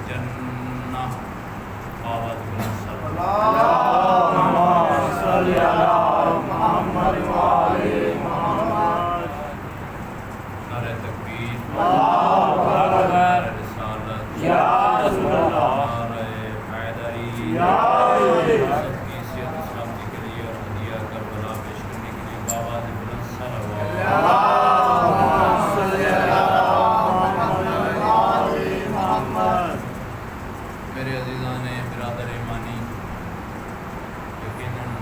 الجنہ آواز بلند اللہم صلی علی محمد وآل محمد. نعرہ تکبیر، اللہ اکبر. نعرہ رسالت، یا رسول اللہ، نعرہ حیدری، یا حیدری. تقدیسیت اسلام کے لیے اور ہدیہ کربلا پیش کرنے کے لیے آواز بلند صلوات. اللہم صلی علی محمد وآل محمد. میرے عزیزان برادر ایمانی، یقیناً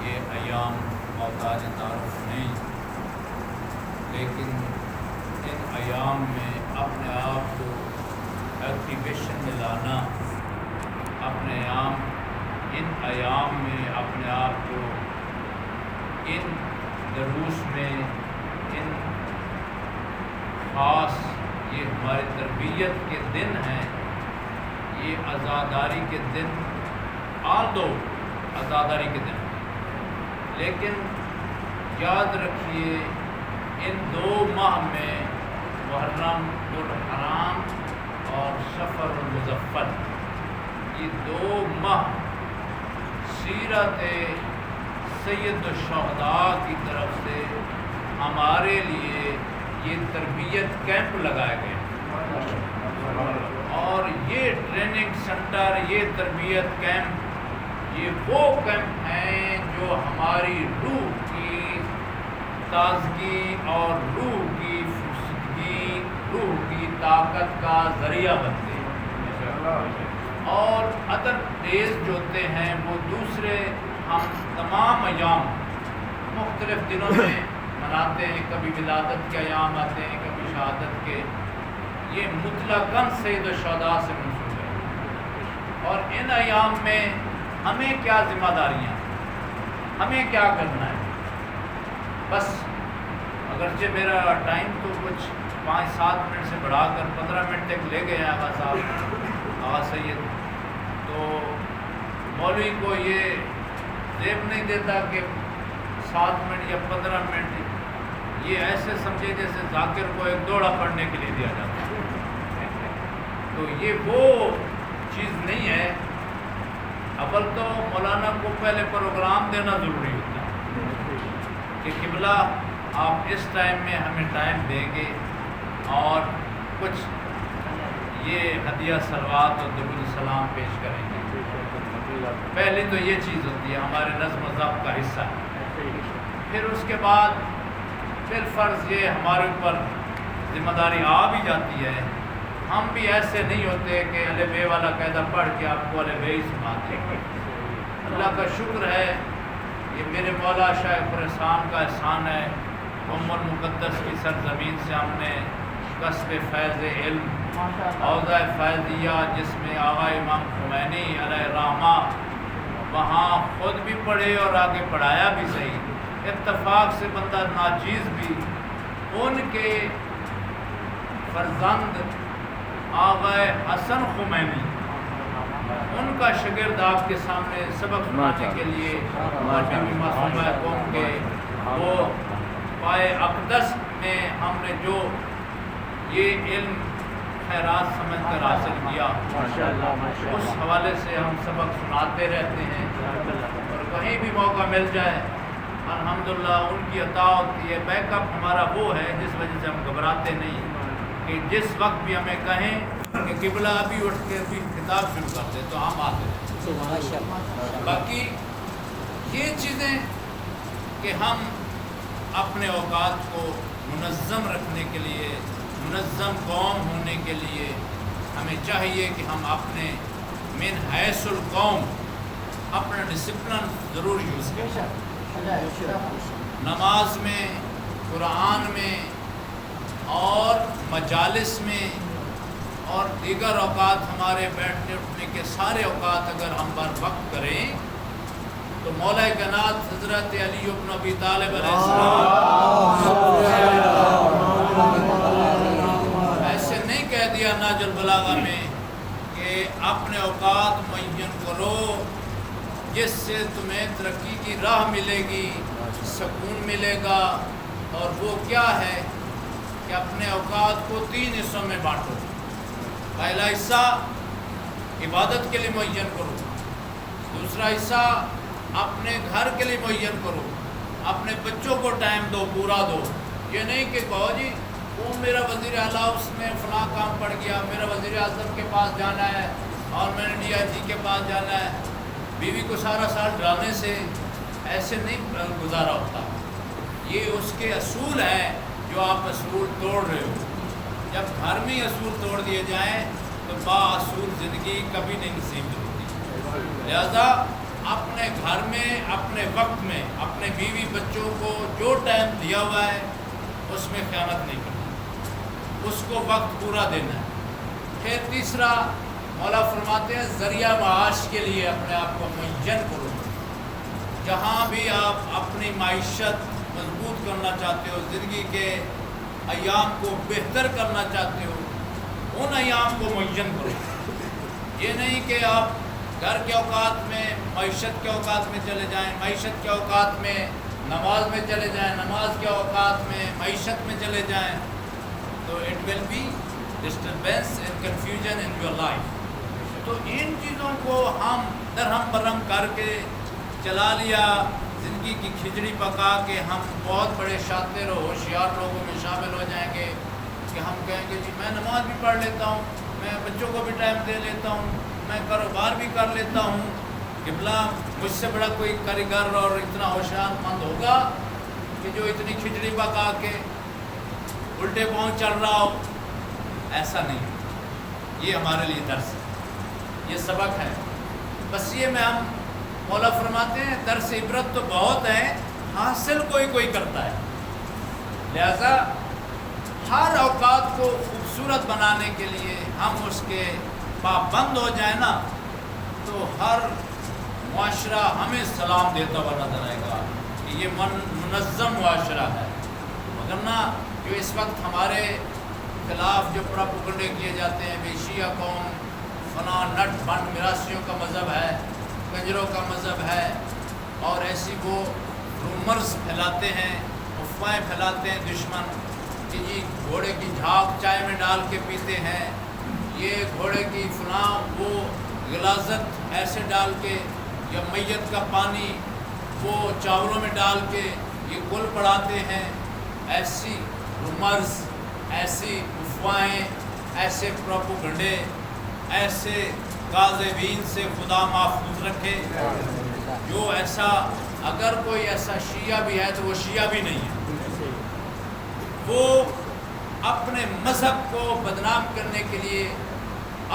یہ ایام محتاج تعارف نہیں، لیکن ان ایام میں اپنے آپ کو ایکٹیویشن میں لانا، ان ایام میں اپنے آپ کو ان دروس میں، ان خاص یہ ہماری تربیت کے دن ہیں، یہ عزاداری کے دن، عزاداری کے دن، لیکن یاد رکھیے ان 2 ماہ میں محرم الحرام اور صفر المظفر، یہ 2 ماہ سیرت سید الشہداء کی طرف سے ہمارے لیے یہ تربیت کیمپ لگائے گئے، اور یہ ٹریننگ سنٹر، یہ تربیت کیمپ، یہ وہ کیمپ ہیں جو ہماری روح کی تازگی اور روح کی فرسودگی، روح کی طاقت کا ذریعہ بنتے ہیں. اور ادر ڈیز جو ہوتے ہیں وہ دوسرے ہم تمام ایام مختلف دنوں میں مناتے ہیں، کبھی ولادت کے ایام آتے ہیں، کبھی شہادت کے، یہ مطلقاً سید الشہداء سے منسوب ہے. اور ان ایام میں ہمیں کیا ذمہ داریاں، ہمیں کیا کرنا ہے؟ بس اگرچہ میرا ٹائم تو کچھ 5-7 منٹ سے بڑھا کر 15 منٹ تک لے گئے ہیں آغا صاحب، آغا سید، تو مولوی کو یہ زیب نہیں دیتا کہ 7 منٹ یا 15 منٹ، یہ ایسے سمجھے جیسے ذاکر کو ایک دوڑا پڑھنے کے لیے دیا جاتا ہے. تو یہ وہ چیز نہیں ہے. اول تو مولانا کو پہلے پروگرام دینا ضروری ہوتا ہے کہ قبلہ آپ اس ٹائم میں ہمیں ٹائم دیں گے اور کچھ یہ ہدیہ صلوات اور درود السلام پیش کریں گے. پہلی تو یہ چیز ہوتی ہے، ہمارے نظم و ضبط کا حصہ ہے. پھر اس کے بعد پھر فرض یہ ہمارے اوپر ذمہ داری آ بھی جاتی ہے. ہم بھی ایسے نہیں ہوتے کہ الے بے والا قاعدہ پڑھ کے آپ کو الے بے ہی سناتے ہیں. اللہ کا شکر ہے، یہ میرے مولا شاہ فرحسان کا احسان ہے. ام المقدس کی سرزمین سے ہم نے کسب فیض علم، حوضہ فیضیہ جس میں آغا امام خمینی علیہ الرحمہ، وہاں خود بھی پڑھے اور آگے پڑھایا بھی صحیح. اتفاق سے بندہ ناچیز بھی ان کے فرزند آغا حسن خمینی، ان کا شاگرد آپ کے سامنے سبق سنانے کے لیے معصومہ قوم کے وہ پائے اقدس میں ہم نے جو یہ علم خیرات سمجھ کر حاصل کیا، اس حوالے سے ہم سبق سناتے رہتے ہیں. اور کہیں بھی موقع مل جائے الحمدللہ ان کی عطا ہوتی ہے. بیک اپ ہمارا وہ ہے جس وجہ سے ہم گھبراتے نہیں کہ جس وقت بھی ہمیں کہیں کہ قبلہ ابھی اٹھ کے بھی کتاب شروع کرتے تو ہم آتے ہیں. باقی یہ چیزیں کہ ہم اپنے اوقات کو منظم رکھنے کے لیے، منظم قوم ہونے کے لیے ہمیں چاہیے کہ ہم اپنے من حیث القوم اپنا ڈسپلن ضرور یوز کریں. نماز میں، قرآن میں اور مجالس میں اور دیگر اوقات ہمارے بیٹھنے اٹھنے کے سارے اوقات اگر ہم بر وقت کریں تو مولا کائنات حضرت علی بن ابی طالب علیہ السلام ایسے نہیں کہہ دیا نہج البلاغہ میں کہ اپنے اوقات معین کرو جس سے تمہیں ترقی کی راہ ملے گی، سکون ملے گا. اور وہ کیا ہے کہ اپنے اوقات کو 3 حصوں میں بانٹو. پہلا حصہ عبادت کے لیے معین کرو، دوسرا حصہ اپنے گھر کے لیے معین کرو، اپنے بچوں کو ٹائم دو، پورا دو۔ یہ نہیں کہ کہو جی وہ میرا وزیر اعلیٰ اس میں فلاں کام پڑ گیا، میرا وزیر اعظم کے پاس جانا ہے اور میں نے ڈی آئی جی کے پاس جانا ہے۔ بیوی کو سارا سال ڈرانے سے ایسے نہیں گزارا ہوتا۔ یہ اس کے اصول ہیں جو آپ اصول توڑ رہے ہو۔ جب گھر میں اصول توڑ دیے جائیں تو با اصول زندگی کبھی نہیں نصیب ہوتی۔ لہذا اپنے گھر میں، اپنے وقت میں، اپنے بیوی بچوں کو جو ٹائم دیا ہوا ہے اس میں خیانت نہیں کرنا، اس کو وقت پورا دینا ہے۔ پھر تیسرا مولا فرماتے ہیں ذریعہ معاش کے لیے اپنے آپ کو معین کرو۔ جہاں بھی آپ اپنی معیشت مضبوط کرنا چاہتے ہو، زندگی کے ایام کو بہتر کرنا چاہتے ہو، ان ایام کو معین کرو۔ یہ نہیں کہ آپ گھر کے اوقات میں معیشت کے اوقات میں چلے جائیں، معیشت کے اوقات میں نماز میں چلے جائیں، نماز کے اوقات میں معیشت میں چلے جائیں، تو it will be disturbance and confusion in your life. تو ان چیزوں کو ہم درہم برہم کر کے چلا لیا، زندگی کی کھچڑی پکا کے ہم بہت بڑے شاطر اور ہوشیار لوگوں میں شامل ہو جائیں گے کہ ہم کہیں گے جی میں نماز بھی پڑھ لیتا ہوں، میں بچوں کو بھی ٹائم دے لیتا ہوں، میں کاروبار بھی کر لیتا ہوں۔ قبلہ مجھ سے بڑا کوئی کاریگر اور اتنا ہوشیار مند ہوگا کہ جو اتنی کھچڑی پکا کے الٹے پاؤں چل رہا ہو؟ ایسا نہیں۔ یہ ہمارے لیے درس ہے، یہ سبق ہے۔ بس یہ میں ہم مولا فرماتے ہیں درس عبرت تو بہت ہے، حاصل کوئی کوئی کرتا ہے۔ لہذا ہر اوقات کو خوبصورت بنانے کے لیے ہم اس کے پابند ہو جائیں نا، تو ہر معاشرہ ہمیں سلام دیتا ہوا نظر آئے گا کہ یہ منظم معاشرہ ہے۔ ورنہ جو اس وقت ہمارے خلاف جو پروپیگنڈے کیے جاتے ہیں، بے شیعہ قوم فلاں نٹ بنڈ میراثیوں کا مذہب ہے، کنجروں کا مذہب ہے، اور ایسی وہ رومرز پھیلاتے ہیں، افواہیں پھیلاتے ہیں دشمن کہ جی گھوڑے کی جھاگ چائے میں ڈال کے پیتے ہیں، یہ گھوڑے کی فلاں وہ غلاظت ایسے ڈال کے، یا میت کا پانی وہ چاولوں میں ڈال کے یہ گل پڑاتے ہیں۔ ایسی رومرز، ایسی افواہیں، ایسے پروپیگنڈے، ایسے کاذبین سے خدا محفوظ رکھے۔ جو ایسا، اگر کوئی ایسا شیعہ بھی ہے تو وہ شیعہ بھی نہیں ہے، وہ اپنے مذہب کو بدنام کرنے کے لیے۔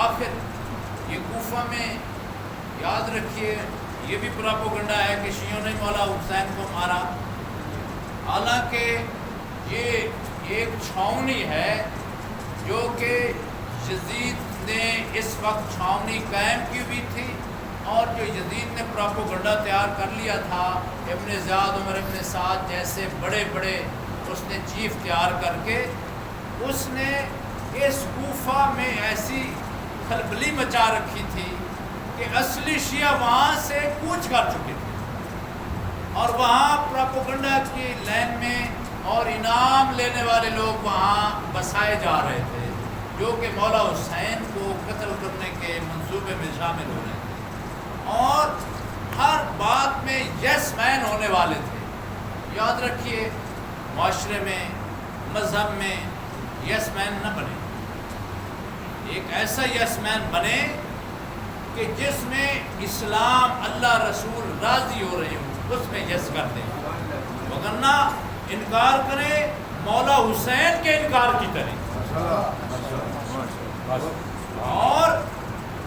آخر یہ کوفہ میں یاد رکھیے یہ بھی پروپیگنڈا ہے کہ شیعوں نے مولا حسین کو مارا، حالانکہ یہ ایک چھاؤنی ہے جو کہ یزید نے اس وقت چھاؤنی قائم کی ہوئی تھی، اور جو یزید نے پروپیگنڈا تیار کر لیا تھا، ابن زیاد، عمر ابن سعد جیسے بڑے بڑے اس نے چیف تیار کر کے، اس نے اس کوفہ میں ایسی کھلبلی مچا رکھی تھی کہ اصلی شیعہ وہاں سے کوچ کر چکے تھے، اور وہاں پروپیگنڈا کی لائن میں اور انعام لینے والے لوگ وہاں بسائے جا رہے تھے، جو کہ مولا حسین کو قتل کرنے کے منصوبے میں شامل ہو رہے تھے، اور ہر بات میں یس مین ہونے والے تھے۔ یاد رکھیے معاشرے میں، مذہب میں یس مین نہ بنے، ایک ایسا یس مین بنے کہ جس میں اسلام، اللہ رسول راضی ہو رہے ہوں، اس میں یس کر دیں، وگرنہ انکار کرے مولا حسین کے انکار کی طرح۔ اور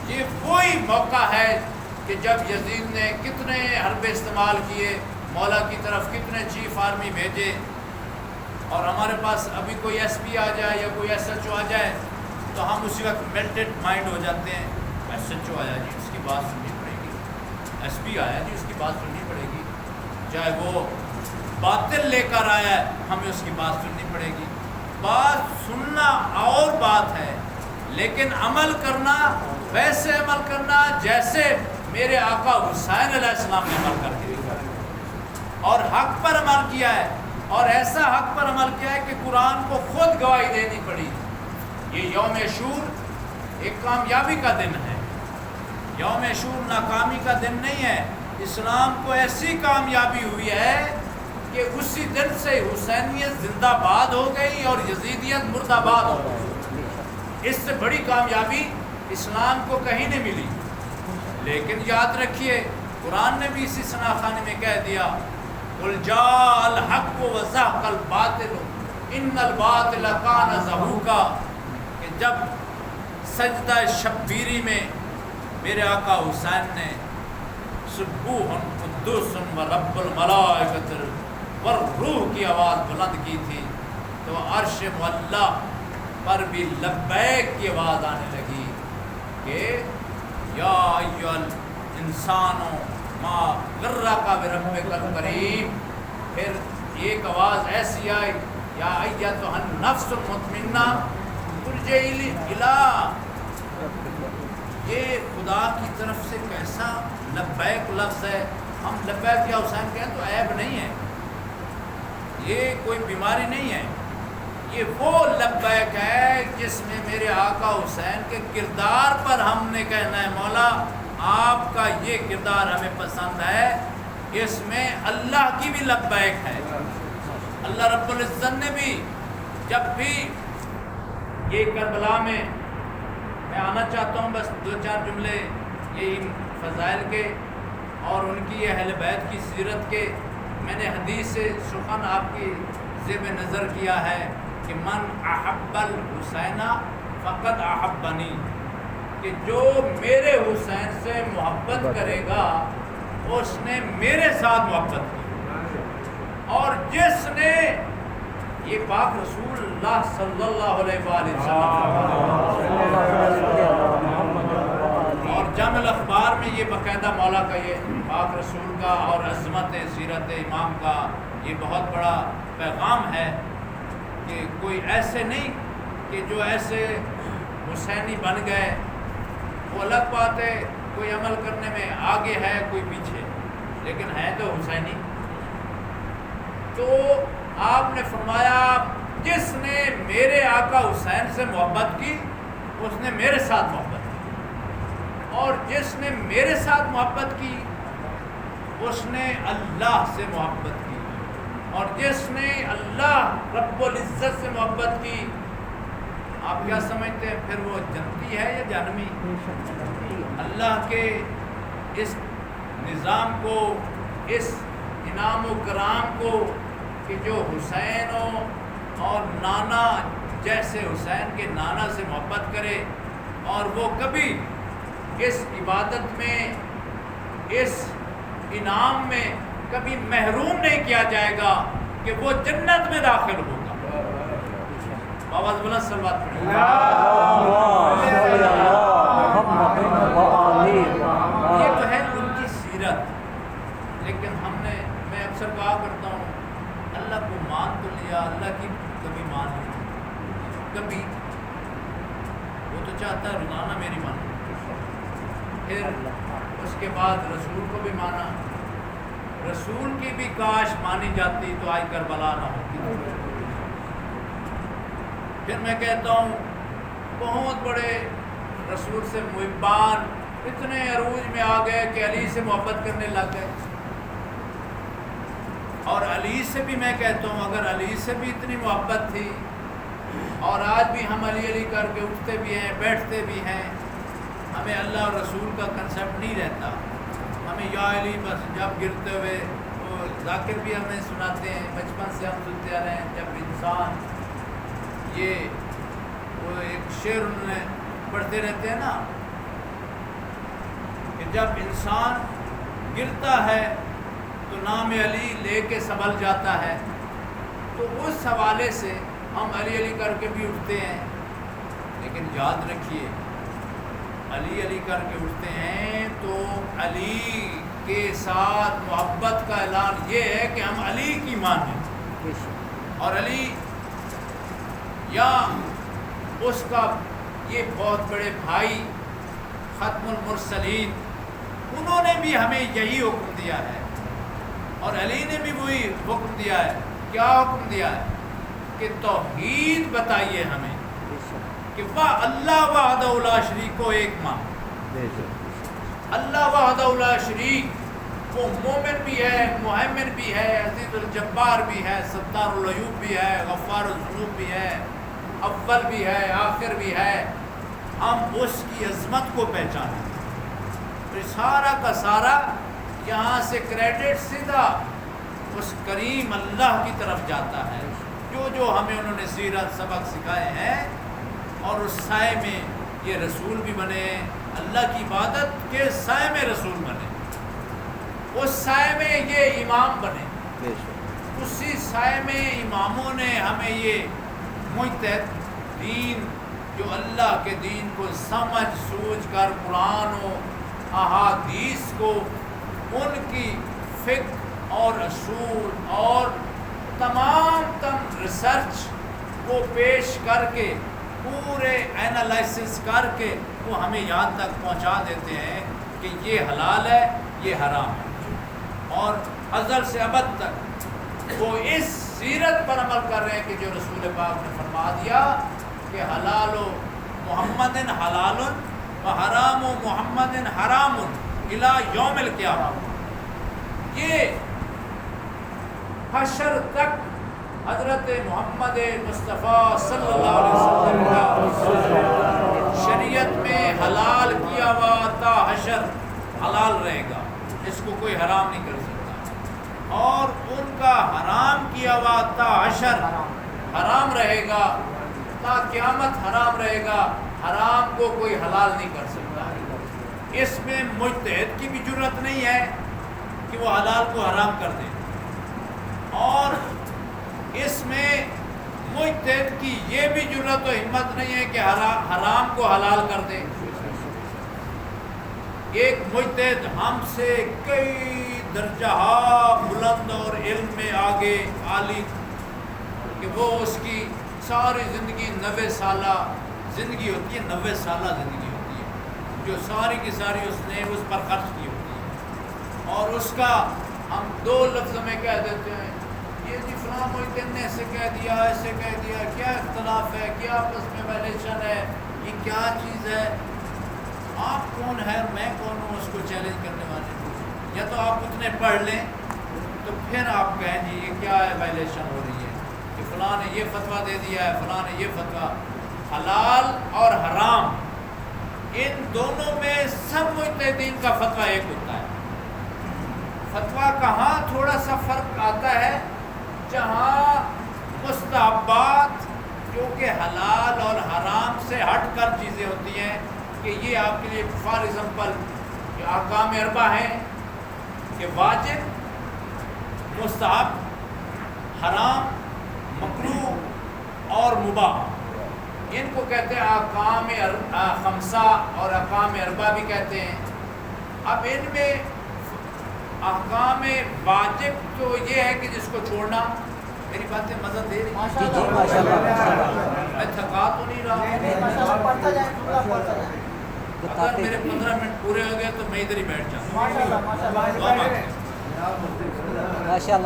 یہ وہی موقع ہے کہ جب یزید نے کتنے حربے استعمال کیے، مولا کی طرف کتنے چیف آرمی بھیجے، اور ہمارے پاس ابھی کوئی ایس پی آ جائے یا کوئی ایس ایچ او آ جائے تو ہم اسی وقت میلٹڈ مائنڈ ہو جاتے ہیں۔ ایس ایچ او آیا جی اس کی بات سننی پڑے گی، ایس پی آیا جی اس کی بات سننی پڑے گی، چاہے وہ باطل لے کر آیا ہے ہمیں اس کی بات سننی پڑے گی۔ بات سننا اور بات ہے، لیکن عمل کرنا ویسے عمل کرنا جیسے میرے آقا حسین علیہ السلام نے عمل کر کے دکھایا، اور حق پر عمل کیا ہے، اور ایسا حق پر عمل کیا ہے کہ قرآن کو خود گواہی دینی پڑی۔ یہ یوم عاشور ایک کامیابی کا دن ہے، یوم عاشور ناکامی کا دن نہیں ہے۔ اسلام کو ایسی کامیابی ہوئی ہے کہ اسی دن سے حسینیت زندہ باد ہو گئی اور یزیدیت مرد آباد ہو گئی۔ اس سے بڑی کامیابی اسلام کو کہیں نہیں ملی۔ لیکن یاد رکھیے قرآن نے بھی اسی ثناخانی میں کہہ دیا قُلْ جَاءَ الْحَقُّ وَزَهَقَ الْبَاطِلُ إِنَّ الْبَاطِلَ كَانَ زَهُوقًا، کہ جب سجدہ شبیری میں میرے آقا حسین نے سبوح قدوس و رب الملائکۃ والروح کی آواز بلند کی تھی تو عرش معلیٰ پر بھی لبیک کی آواز آنے لگی کہ یا ایھا الانسان ما غرک بربک الکریم۔ پھر ایک آواز ایسی آئی یا ایھا النفس المطمئنہ ارجعی الی، یہ خدا کی طرف سے کیسا لبیک لفظ ہے۔ ہم لبیک یا حسین کہیں تو عیب نہیں ہے، یہ کوئی بیماری نہیں ہے، یہ وہ لبیک ہے جس میں میرے آقا حسین کے کردار پر ہم نے کہنا ہے مولا آپ کا یہ کردار ہمیں پسند ہے، اس میں اللہ کی بھی لبیک ہے۔ اللہ رب العزت نے بھی جب بھی یہ کربلا میں آنا چاہتا ہوں بس 2-4 جملے یہی فضائل کے اور ان کی اہل بیت کی سیرت کے، میں نے حدیث سے سخن آپ کی زیب نظر کیا ہے کہ من احب الحسین فقد احبنی، کہ جو میرے حسین سے محبت کرے گا اس نے میرے ساتھ محبت کی، اور جس نے یہ پاک رسول اللہ صلی اللہ علیہ وآلہ وسلم اور جامع الاخبار میں یہ باقاعدہ مولا کا یہ پاک رسول کا اور عظمت سیرت امام کا یہ بہت بڑا پیغام ہے کہ کوئی ایسے نہیں کہ جو ایسے حسینی بن گئے، وہ الگ بات ہے، کوئی عمل کرنے میں آگے ہے کوئی پیچھے، لیکن ہے تو حسینی۔ تو آپ نے فرمایا جس نے میرے آقا حسین سے محبت کی اس نے میرے ساتھ محبت کی، اور جس نے میرے ساتھ محبت کی اس نے اللہ سے محبت کی، اور جس نے اللہ رب العزت سے محبت کی، آپ کیا سمجھتے ہیں پھر وہ جنتی ہے یا جہنمی؟ اللہ کے اس نظام کو، اس انعام و کرام کو کہ جو حسین اور نانا جیسے حسین کے نانا سے محبت کرے اور وہ کبھی اس عبادت میں، اس انعام میں کبھی محروم نہیں کیا جائے گا کہ وہ جنت میں داخل ہوگا۔ آواز بلند صلوات پڑھیں۔ یہ تو ہے ان کی سیرت، لیکن ہم نے، میں اکثر کہا کرتا ہوں اللہ کو مان تو لیا، اللہ کی کبھی مان نہیں، کبھی وہ تو چاہتا ہے روزانہ میری مانو، پھر اس کے بعد رسول کو بھی مانا، رسول کی بھی کاش مانی جاتی تو آج کربلا نہ ہوتی۔ پھر میں کہتا ہوں بہت بڑے رسول سے محبان اتنے عروج میں آ گئے کہ علی سے محبت کرنے لگ گئے، اور علی سے بھی میں کہتا ہوں اگر علی سے بھی اتنی محبت تھی اور آج بھی ہم علی علی کر کے اٹھتے بھی ہیں بیٹھتے بھی ہیں، ہمیں اللہ اور رسول کا کنسیپٹ نہیں رہتا، ہمیں یا علی بس جب گرتے ہوئے تو ذاکر بھی ہمیں سناتے ہیں، بچپن سے ہم سنتے آ رہے ہیں جب انسان، یہ وہ ایک شعر انہوں نے پڑھتے رہتے ہیں نا کہ جب انسان گرتا ہے تو نام علی لے کے سنبھل جاتا ہے، تو اس حوالے سے ہم علی علی کر کے بھی اٹھتے ہیں، لیکن یاد رکھیے علی علی کر کے اٹھتے ہیں تو علی کے ساتھ محبت کا اعلان یہ ہے کہ ہم علی کی مانیں، اور علی یا اس کا یہ بہت بڑے بھائی ختم المرسلین، انہوں نے بھی ہمیں یہی حکم دیا ہے، اور علی نے بھی وہی حکم دیا ہے۔ کیا حکم دیا ہے؟ کہ توحید بتائیے ہمیں، کہ وہ اللہ وحدہ لا شریک کو ایک مان. اللہ وحدہ لا شریک وہ مومن بھی ہے، محمن بھی ہے، عزیز الجبار بھی ہے، ستار العیوب بھی ہے، غفار الذنوب بھی ہے، اول بھی ہے، آخر بھی ہے. ہم اس کی عظمت کو پہچانیں. تو سارا کا سارا یہاں سے کریڈٹ سیدھا اس کریم اللہ کی طرف جاتا ہے جو ہمیں انہوں نے سیرت سبق سکھائے ہیں. اور اس سائے میں یہ رسول بھی بنے، اللہ کی عبادت کے سائے میں رسول بنے، اس سائے میں یہ امام بنے، اسی سائے میں اماموں نے ہمیں یہ مجتہد دین جو اللہ کے دین کو سمجھ سوچ کر قرآن و احادیث کو ان کی فقہ اور اصول اور تمام ریسرچ کو پیش کر کے پورے اینالائسس کر کے وہ ہمیں یہاں تک پہنچا دیتے ہیں کہ یہ حلال ہے، یہ حرام ہے. اور ازل سے ابد تک وہ اس سیرت پر عمل کر رہے ہیں کہ جو رسول پاک نے فرما دیا کہ حلال و محمد حلال و حرام و محمد حرام الی یوم القیامہ. یہ حشر تک حضرت محمد مصطفیٰ صلی اللہ علیہ وسلم کا شریعت میں حلال کیا ہوا تا حشر حلال رہے گا، اس کو کوئی حرام نہیں کر سکتا. اور ان کا حرام کیا ہوا تا حشر حرام رہے گا، تا قیامت حرام رہے گا. حرام کو کوئی حلال نہیں کر سکتا. اس میں مجتہد کی بھی جرت نہیں ہے کہ وہ حلال کو حرام کر دے، اور اس میں مجتہد کی یہ بھی جرت و ہمت نہیں ہے کہ حرام کو حلال کر دے. ایک مجتہد ہم سے کئی درجہ بلند اور علم میں آگے عالی کہ وہ اس کی ساری زندگی 90 سالہ زندگی ہوتی ہے، 90 سالہ زندگی ہوتی ہے جو ساری کی ساری اس نے اس پر خرچ کی ہوتی ہے. اور اس کا ہم 2 لفظ میں کہہ دیتے ہیں یہ جی فلاں مجتہد نے ایسے کہہ دیا، ایسے کہہ دیا. کیا اختلاف ہے، کیا آپس میں ویلیشن ہے، یہ کیا چیز ہے؟ آپ کون ہے اور میں کون ہوں اس کو چیلنج کرنے والے؟ یا تو آپ اتنے پڑھ لیں تو پھر آپ کہیں جی یہ کیا ہے، ویلیشن ہو رہی ہے کہ فلاں نے یہ فتویٰ دے دیا ہے، فلاں نے یہ فتویٰ. حلال اور حرام ان دونوں میں سب مجتہدین کا فتویٰ ایک ہوتا ہے. فتویٰ کہاں تھوڑا سا فرق آتا ہے، جہاں مستحبات جو کہ حلال اور حرام سے ہٹ کر چیزیں ہوتی ہیں کہ یہ آپ کے لیے فار ایگزامپل کہ احکام 4 ہیں کہ واجب، مستحب، حرام، مکروہ اور مباح. ان کو کہتے ہیں احکام 5 اور احکام 4 بھی کہتے ہیں. اب ان میں احکام واجب تو یہ ہے کہ جس کو چھوڑنا، میری باتیں مزہ دے رہی ہیں؟ میں تھکا تو نہیں رہا؟ اگر میرے 15 منٹ پورے ہو گئے تو میں ادھر ہی بیٹھ جاؤں. ماشاء اللہ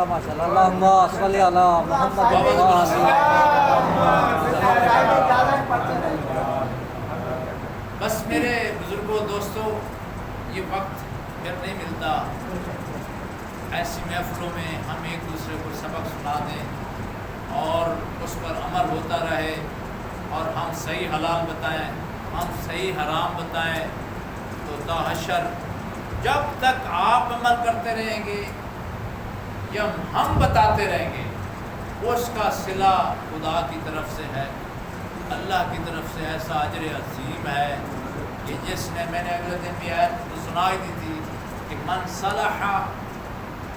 ماشاء اللہ. اللہم صلی علی محمد بس میرے بزرگوں دوستوں، یہ وقت پھر نہیں ملتا ایسی محفلوں میں ہم ایک دوسرے کو سبق سنا دیں اور اس پر عمل ہوتا رہے، اور ہم صحیح حلال بتائیں، ہم صحیح حرام بتائیں. تو تا حشر جب تک آپ عمل کرتے رہیں گے یا ہم بتاتے رہیں گے، اس کا صلہ خدا کی طرف سے ہے، اللہ کی طرف سے ایسا اجر عظیم ہے کہ جس نے، میں نے اگلے دن بھی آیت تو سنائی دی تھی کہ من صلح